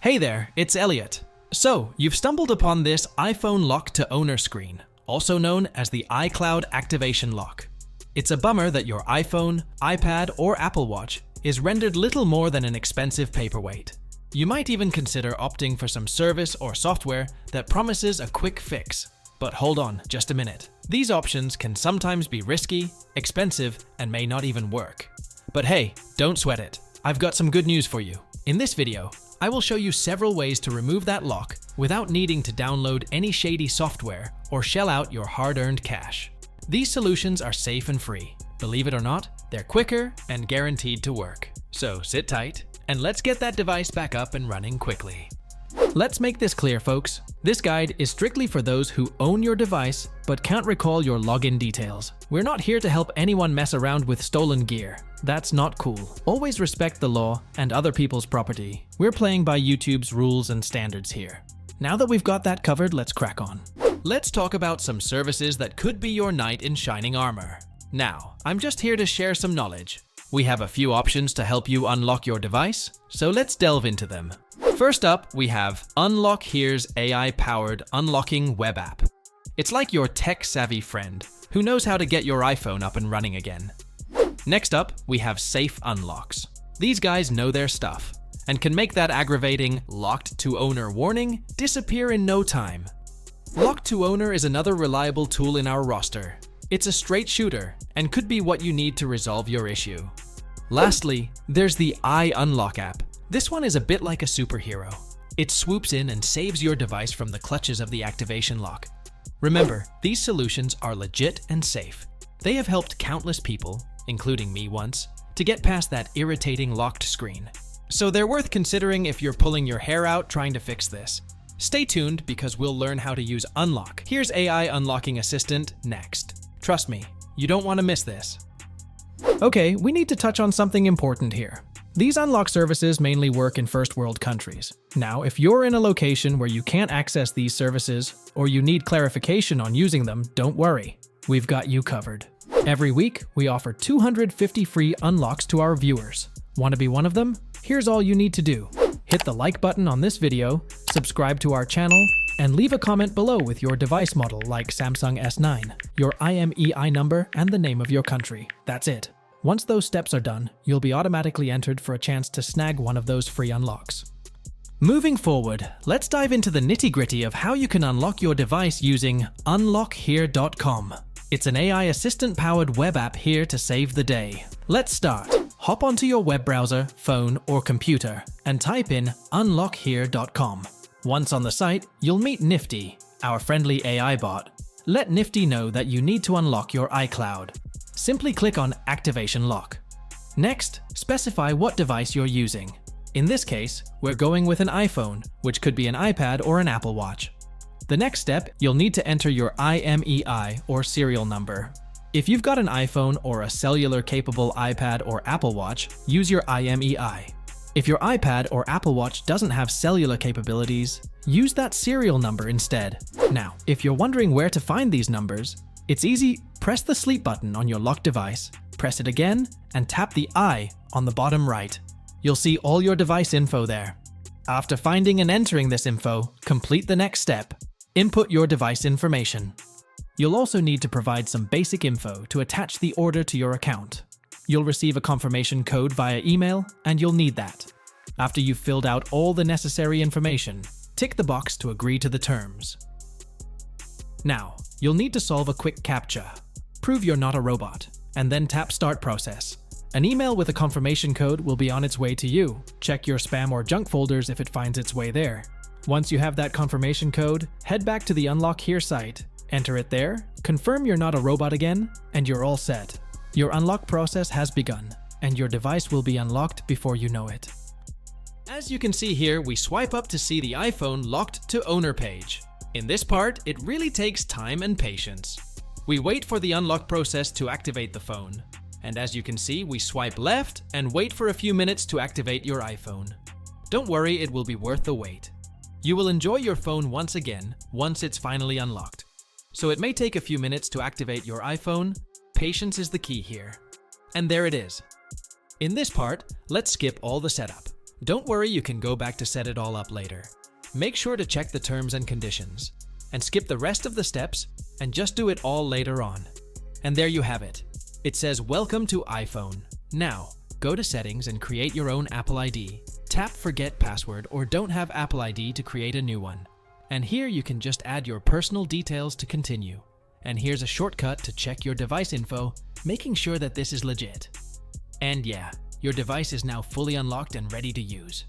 Hey there, it's Elliot. So, you've stumbled upon this iPhone lock to owner screen, also known as the iCloud activation lock. It's a bummer that your iPhone, iPad, or Apple Watch is rendered little more than an expensive paperweight. You might even consider opting for some service or software that promises a quick fix. But hold on just a minute. These options can sometimes be risky, expensive, and may not even work. But hey, don't sweat it. I've got some good news for you. In this video, I will show you several ways to remove that lock without needing to download any shady software or shell out your hard-earned cash. These solutions are safe and free. Believe it or not, they're quicker and guaranteed to work. So sit tight and let's get that device back up and running quickly. Let's make this clear, folks. This guide is strictly for those who own your device but can't recall your login details. We're not here to help anyone mess around with stolen gear. That's not cool. Always respect the law and other people's property. We're playing by YouTube's rules and standards here. Now that we've got that covered, let's crack on. Let's talk about some services that could be your knight in shining armor. Now, I'm just here to share some knowledge. We have a few options to help you unlock your device, so let's delve into them. First up, we have Unlock Here's AI-powered unlocking web app. It's like your tech-savvy friend who knows how to get your iPhone up and running again. Next up, we have Safe Unlocks. These guys know their stuff and can make that aggravating locked to owner warning disappear in no time. Locked to owner is another reliable tool in our roster. It's a straight shooter and could be what you need to resolve your issue. Lastly, there's the iUnlock app. This one is a bit like a superhero. It swoops in and saves your device from the clutches of the activation lock. Remember, these solutions are legit and safe. They have helped countless people, including me once, to get past that irritating locked screen. So they're worth considering if you're pulling your hair out trying to fix this. Stay tuned because we'll learn how to use Unlock. Here's AI Unlocking Assistant next. Trust me, you don't want to miss this. Okay, we need to touch on something important here. These unlock services mainly work in first world countries. Now, if you're in a location where you can't access these services or you need clarification on using them, don't worry. We've got you covered. Every week, we offer 250 free unlocks to our viewers. Want to be one of them? Here's all you need to do. Hit the like button on this video, subscribe to our channel, and leave a comment below with your device model like Samsung S9, your IMEI number, and the name of your country. That's it. Once those steps are done, you'll be automatically entered for a chance to snag one of those free unlocks. Moving forward, let's dive into the nitty-gritty of how you can unlock your device using unlockhere.com. It's an AI assistant-powered web app here to save the day. Let's start. Hop onto your web browser, phone, or computer and type in unlockhere.com. Once on the site, you'll meet Nifty, our friendly AI bot. Let Nifty know that you need to unlock your iCloud. Simply click on Activation Lock. Next, specify what device you're using. In this case, we're going with an iPhone, which could be an iPad or an Apple Watch. The next step, you'll need to enter your IMEI or serial number. If you've got an iPhone or a cellular-capable iPad or Apple Watch, use your IMEI. If your iPad or Apple Watch doesn't have cellular capabilities, use that serial number instead. Now, if you're wondering where to find these numbers, it's easy. Press the sleep button on your locked device, press it again, and tap the I on the bottom right. You'll see all your device info there. After finding and entering this info, complete the next step. Input your device information. You'll also need to provide some basic info to attach the order to your account. You'll receive a confirmation code via email, and you'll need that. After you've filled out all the necessary information, tick the box to agree to the terms. Now, you'll need to solve a quick CAPTCHA. Prove you're not a robot, and then tap Start Process. An email with a confirmation code will be on its way to you. Check your spam or junk folders if it finds its way there. Once you have that confirmation code, head back to the Unlock Here site, enter it there, confirm you're not a robot again, and you're all set. Your unlock process has begun, and your device will be unlocked before you know it. As you can see here, we swipe up to see the iPhone locked to owner page. In this part, it really takes time and patience. We wait for the unlock process to activate the phone. And as you can see, we swipe left and wait for a few minutes to activate your iPhone. Don't worry, it will be worth the wait. You will enjoy your phone once again once it's finally unlocked. So it may take a few minutes to activate your iPhone. Patience is the key here. And there it is. In this part, let's skip all the setup. Don't worry, you can go back to set it all up later. Make sure to check the terms and conditions, and skip the rest of the steps and just do it all later on. And there you have it. It says welcome to iPhone. Now, go to settings and create your own Apple ID. Tap forget password or don't have Apple ID to create a new one. And here you can just add your personal details to continue. And here's a shortcut to check your device info, making sure that this is legit. And yeah, your device is now fully unlocked and ready to use.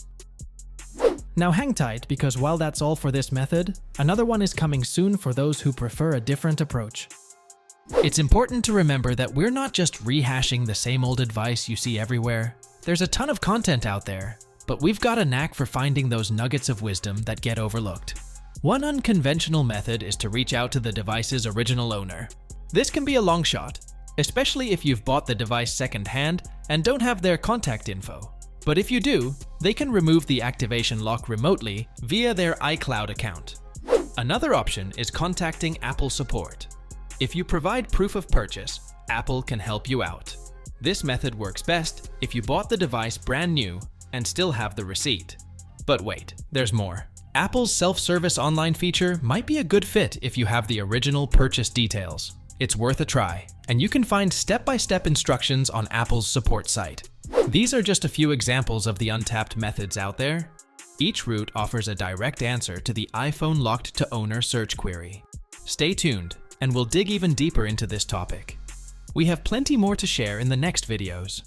Now hang tight, because while that's all for this method, another one is coming soon for those who prefer a different approach. It's important to remember that we're not just rehashing the same old advice you see everywhere. There's a ton of content out there, but we've got a knack for finding those nuggets of wisdom that get overlooked. One unconventional method is to reach out to the device's original owner. This can be a long shot, especially if you've bought the device secondhand and don't have their contact info. But if you do, they can remove the activation lock remotely via their iCloud account. Another option is contacting Apple support. If you provide proof of purchase, Apple can help you out. This method works best if you bought the device brand new and still have the receipt. But wait, there's more. Apple's self-service online feature might be a good fit if you have the original purchase details. It's worth a try, and you can find step-by-step instructions on Apple's support site. These are just a few examples of the untapped methods out there. Each route offers a direct answer to the iPhone locked to owner search query. Stay tuned, and we'll dig even deeper into this topic. We have plenty more to share in the next videos.